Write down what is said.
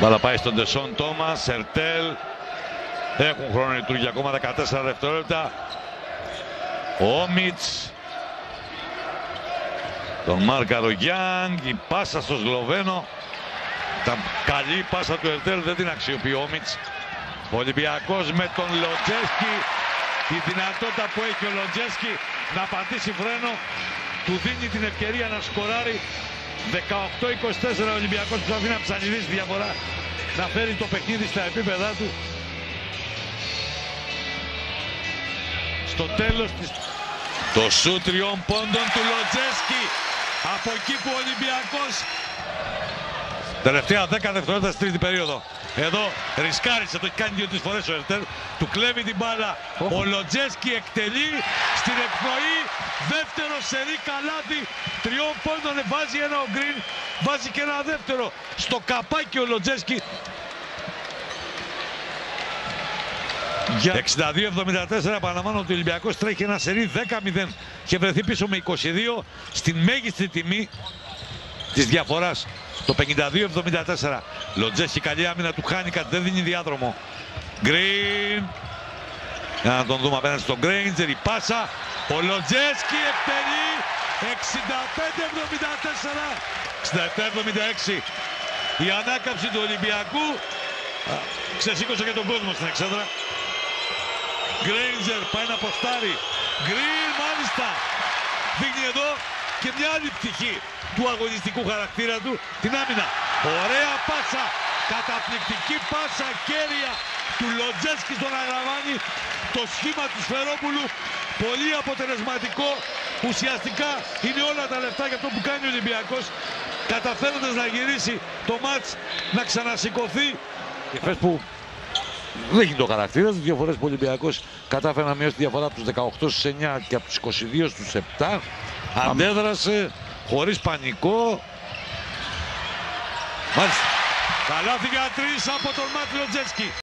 Μπάλα πάει στον Ντεσόν Τόμας, Ερτέλ. Έχουν χρόνο λειτουργία ακόμα 14 δευτερόλεπτα. Όμιτς. Τον μάρκαρο Γιάνγκ, η πάσα στο Σλοβαίνο. Καλή πάσα του Ερτέλ, δεν την αξιοποιεί ο Όμιτς. Ο Ολυμπιακός με τον Λοντζέσκι. Η δυνατότητα που έχει ο Λοντζέσκι να πατήσει φρένο του δίνει την ευκαιρία να σκοράρει. 18-24 ο Ολυμπιακός που θα αφήνει να ψαλιδίσει τη διαφορά, να φέρει το παιχνίδι στα επίπεδά του. Στο τέλος της... Το σουτ 3 πόντων του Λοντζέσκι. Από εκεί που ο Ολυμπιακός... Τελευταία 10 δευτερόλεπτα στη τρίτη περίοδο. Εδώ ρισκάρισε, το έχει κάνει 2-3 φορές ο Ερτέλ. Του κλέβει την μπάλα. Ο Λοντζέσκι εκτελεί στην εκπνοή. Δεύτερο σερί καλάθι. 3 πόντων, βάζει ένα ο Γκριν. Βάζει και ένα δεύτερο. Στο καπάκι ο Λοντζέσκι. 62-74, επαναλαμβάνω ότι ο Ολυμπιακός τρέχει ένα σερί 10-0. Και βρεθεί πίσω με 22 στην μέγιστη τιμή της διαφοράς. Το 52-74. Λοντζέσκι, καλή άμυνα, του χάνει κάτι, δεν δίνει διάδρομο. Γκριν. Για να τον δούμε απέναντι στον Γκρέιντζερ. Η πάσα. Ο Λοντζέσκι εκτελεί. 65-74. 67-76. Η ανάκαμψη του Ολυμπιακού ξεσήκωσε και τον κόσμο στην εξέδρα. Γκρέιντζερ πάει να αποστάρει. Γκριν, μάλιστα. Δείχνει εδώ και μια άλλη πτυχή του αγωνιστικού χαρακτήρα του, την άμυνα. Ωραία πάσα, καταπληκτική πάσα κέρια του Λοντζέσκι στον Αγραβάνη. Το σχήμα του Σφερόπουλου, πολύ αποτελεσματικό. Ουσιαστικά είναι όλα τα λεφτά για αυτό που κάνει ο Ολυμπιακός, καταφέροντας να γυρίσει το μάτς, να ξανασηκωθεί. Και φες που δείχνει το χαρακτήρα του, δύο φορές που ο Ολυμπιακός κατάφερε να μειώσει τη διαφορά από τους 18 στους 9 και από τους 22 στους 7. Αντέδρασε χωρίς πανικό. Μάλιστα. Καλάθι για 3 από τον Μάτ Λοντζέσκι.